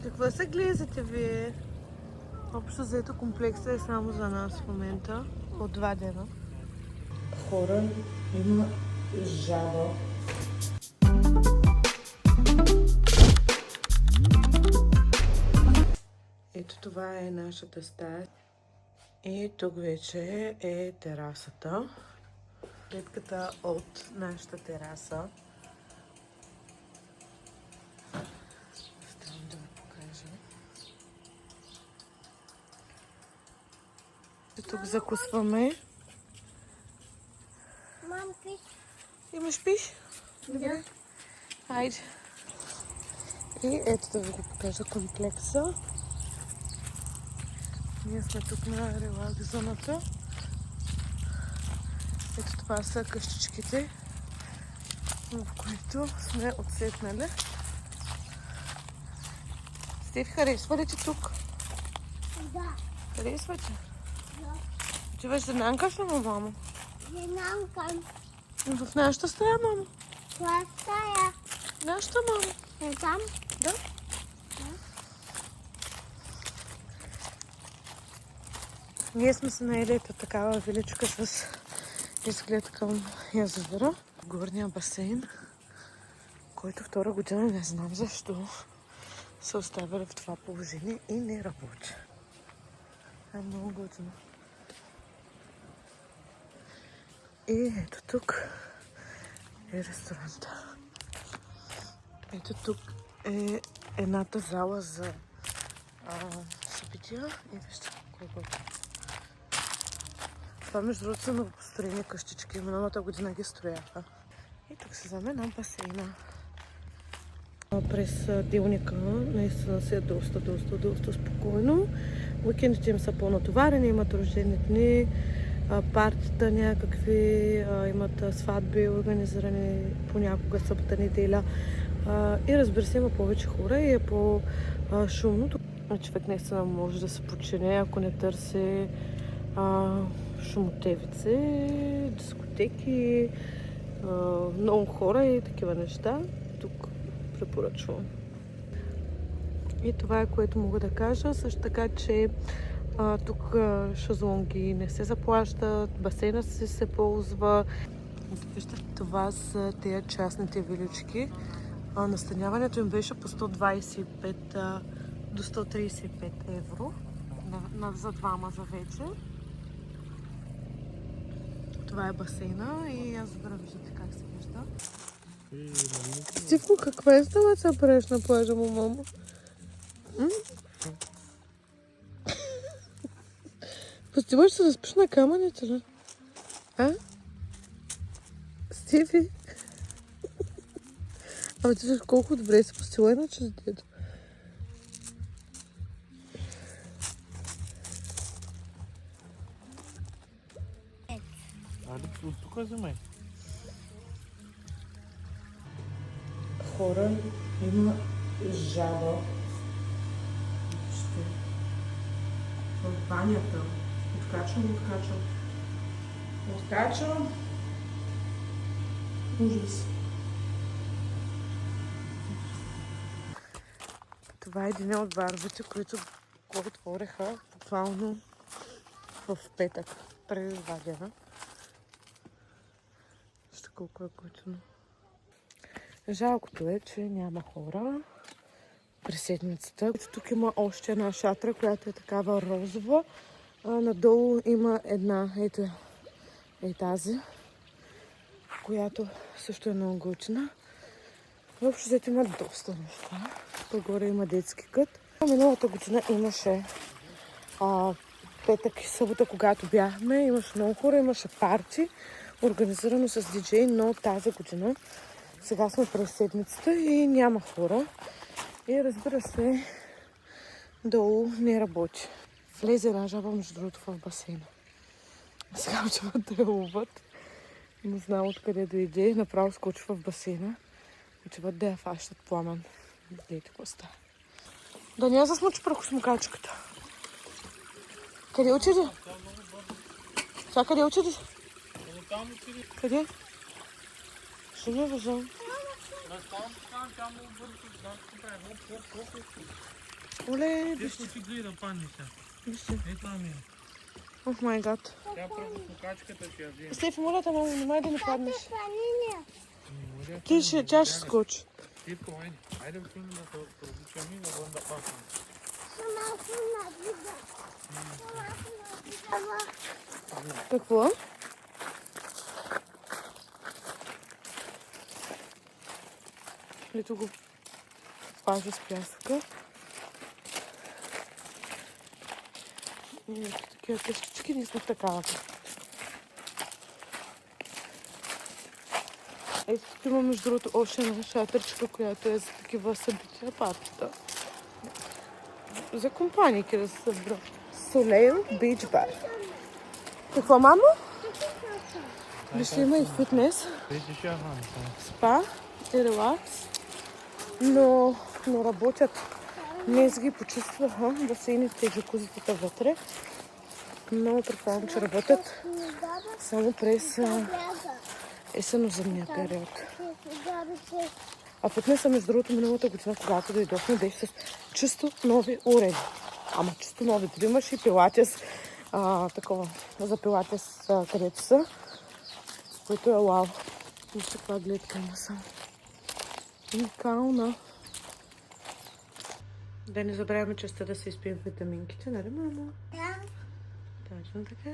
Какво се глезете вие? Общо взето комплексът е само за нас в момента. От 2 дена. Хора, има жаба. Ето това е нашата стая. И тук вече е терасата. Гледката от нашата тераса. Оставам да ви покажа. И тук закусваме. Мам, пиш. Имаш пиш? Да. Хайде. И ето да ви го покажа комплекса. Ние сме тук на релакс зоната. Ето това са къщичките, в които сме отсетнали. Стефи, харесва ли ти тук? Да. Харесва ти? Да. Отиваш да нанкаш ли, мамо? Не намкам. В нашата стая, мамо. Това стая. Нашата, мамо. Е там? Да. Ние сме се наели ето такава виличка с изглед към язовира. Горния басейн, който втора година не знам защо се оставили в това положение и не работи. Е много готино. И ето тук е ресторанта. Ето тук е едната зала за събития и вижте колко е. Това между другото са новопостроени къщички. Миналата година ги строяха. И тук се вземе на басейна. През делника наистина се е доста спокойно. Уикендите им са по-натоварени, имат рождени дни, партита някакви, имат сватби организирани понякога събота, неделя. И разбира се, има повече хора и е по-шумно. Човек наистина може да се почине, ако не търси шумотевици, дискотеки, много хора и такива неща. Тук препоръчвам. И това е, което мога да кажа. Също така, че тук шезлонги не се заплащат, басейна се ползва. Вижте, това са тези частните вилички. Настаняването им беше по 125 до 135 евро за двама за вечер. Това е басейна и аз за да виждате как се вижда. Стивко, каква инсталация правиш на плажа му, мамо? Постиваш се да спиш на камъните, ли? А? Стиви? Абе ти виж колко добре си постила иначе с дедо. Алекс, тук вземай. Хора, има жаба. Вижте. В банята. Откачвам. Ужас. Това е един от баровете, които го отвориха буквално в петък, преди 2 дена. Вижте колко е готино. Жалкото е, че няма хора през седмицата. Тук има още една шатра, която е такава розова. Надолу има една, ето е тази, която също е много готина. Въобще взето има доста неща. По-горе има детски кът. Миналата година имаше петък и събота, когато бяхме. Имаше много хора, имаше парти, организирано с диджей, но тази година сега сме през седмицата и няма хора. И разбира се, долу не работи. Влезе една жаба, между другото, в басейна. Сега отиват да я ловат. Не знам откъде дойде. Направо скочи в басейна. Отиват да я фащат Пламен. Гледайте какво става. Да не я засмучи прахосмукачката. Къде отиде? Сега къде отиде? Къде? Ще не виждам. Оле, Дето ти гледа паника. вижте. Е, това ми е. Ох май гад. Тя първо покачката ще я вземе. Стефи, моля те, мамо, не май да не паднеш. Планиня. Тя ще скочи. Типко, айде. Айде отиваме да се пробичаме и да бъдем да пасваме. Малко навида. Малко навида. Какво? Ето го пазя с пясъка. И ето такива къщички, ние сме в такава. Ето тук има между другото още една шатърчка, която е за такива събития, партията. За компанийки да се събра. Солейл Бич Бар. Какво, мамо? Вижте, има и фитнес, Вече ще я хвана. спа и релакс. Но не работят. Днес ги почистваха басейните и джакузитата вътре. Но предполагам, че работят само през есенно-зимния период. А фитнеса, между другото, миналата година, когато дойдохме, беше с чисто нови уреди. Ама чисто нови. Дори имаш и пилатес, такова, за пилатес, където са, което е вау. Вижте каква гледка има само. Уникална. Да не забравяме частта да се изпием витаминките, нали, мамо? Да. Точно така.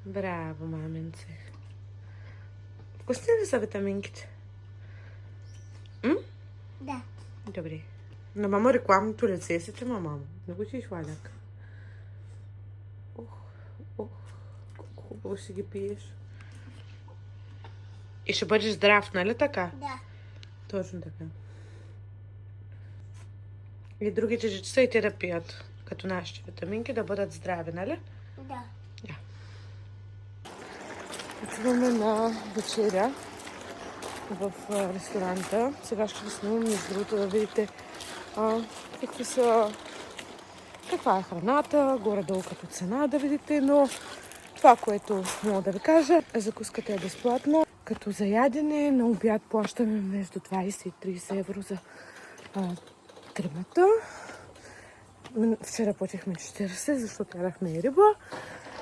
Браво, маменце. Вкусни ли са витаминките? Да. Добре. На мама рекламното лице си, че мамо. Не го чиш, Валяк. Ох, колко хубаво си ги пиеш. И ще бъдеш здрав, нали така? Да. Точно така. И другите деца и те да пият, като нашите витаминки, да бъдат здрави, нали? Да. Отиваме на вечеря в ресторанта. Сега ще ви снимам, между другото, да видите каква е храната, горе-долу като цена да видите, но това, което мога да ви кажа, закуската е безплатна. Като за ядене на обяд плащаме между 20 и 30 евро за тримата. Вчера платихме 40, защото ядахме и риба.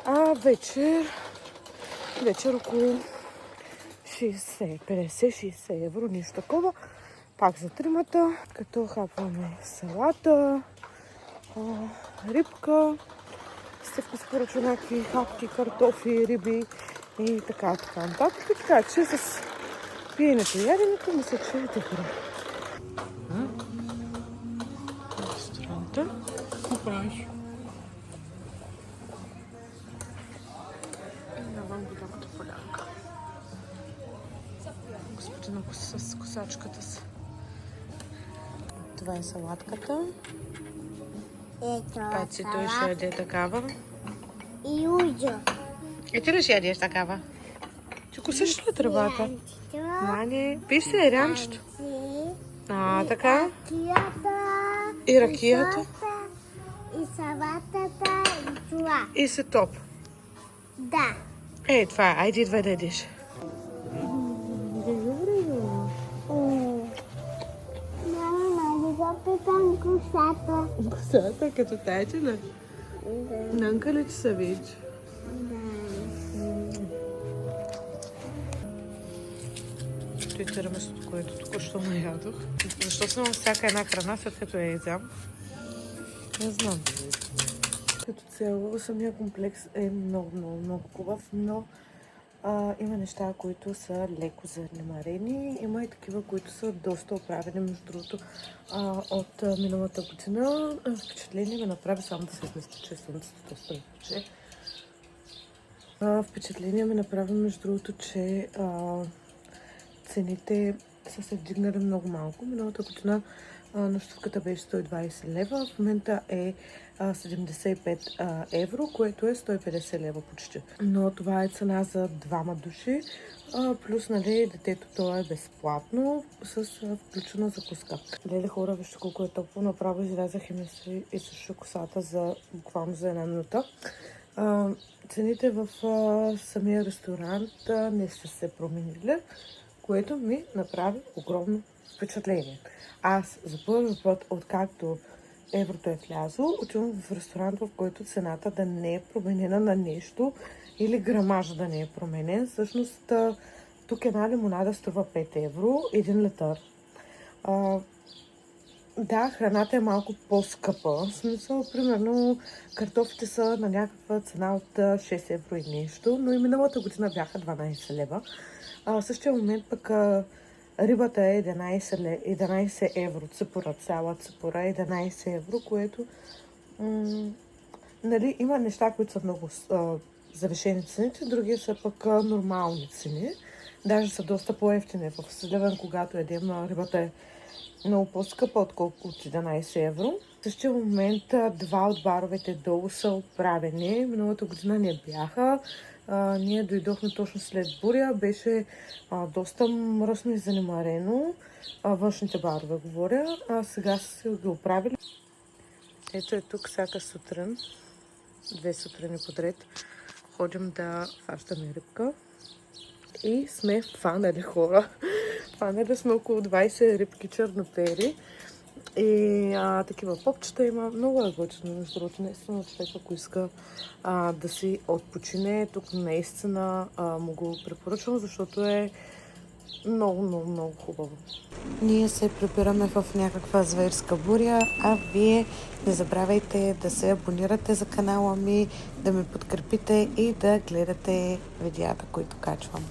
А вечер около 50-60 евро, нищо такова. Пак за тримата, като хапваме салата, рибка. Стефка си поръчва някакви хапки, картофи, риби и така нататък. И така, че с пиенето и яденето мисля, че е добре. Ресторанта. Какво правиш? Навън голямата полянка. Господина с косачката си. Това е салатката. Паци, той ще яде такава. И уйдя. И ти ли ще ядеш такава? Ти косиш ли тръбата? Мане, пиш се рянчето. Така. И ракията. И салатата, и това. И се топ. Да. Ей, това е. Айде, идвай да ядеш. Мама, да запитам косата. Косата, като тайчена. Нанка ли ти се вече? Той тирамисото, което току-що наядох. Защо съм всяка една храна, след като я ядям? Не знам. Като цяло, самия комплекс е много хубав, но има неща, които са леко занемарени. Има и такива, които са доста оправени, между другото, от миналата година. Впечатление ме направи само да се измести, че слънцето доста вече. Впечатление ме направи, между другото, че цените са се вдигнали много малко. Миналата година нощувката беше 120 лева, в момента е 75 евро, което е 150 лева почти. Но това е цена за двама души, плюс, нали, детето то е безплатно, с включена закуска. Леле, хора, вижте колко е топло, направо излязах и ми се изсуша косата буквално за една минута. Цените в самия ресторант не са се променили, което ми направи огромно впечатление. Аз за първи път, откакто еврото е влязло, отивам в ресторант, в който цената да не е променена на нещо или грамажа да не е променен. Всъщност тук една лимонада струва 5 евро, 1 литър. Да, храната е малко по-скъпа. В смисъл, примерно, картофите са на някаква цена от 6 евро и нещо, но и миналата година бяха 12 лева. В същия момент пък рибата е 11 евро, ципура, цяла ципура е 11 евро, което нали, има неща, които са много завишени цените, други са пък нормални цени. Даже са доста по-евтини. В Сливен, когато едем, рибата е много по-скъпа, отколкото от 11 евро. В същия момент два от баровете долу са отправени. Миналата година не бяха. Ние дойдохме точно след буря. Беше доста мръсно и занемарено. Външните барове говоря. Сега са ги оправили. Ето е тук всяка сутрин. 2 сутрини подред. Ходим да фащаме рибка. И сме фанали хора. Фанали сме около 20 рибки чернопери. И такива попчета има. Много е готино, между другото. Наистина човек, ако иска да си отпочине, тук наистина му го препоръчвам, защото е много, много, много хубаво. Ние се прибираме в някаква зверска буря, а вие не забравяйте да се абонирате за канала ми, да ме подкрепите и да гледате видеята, които качвам.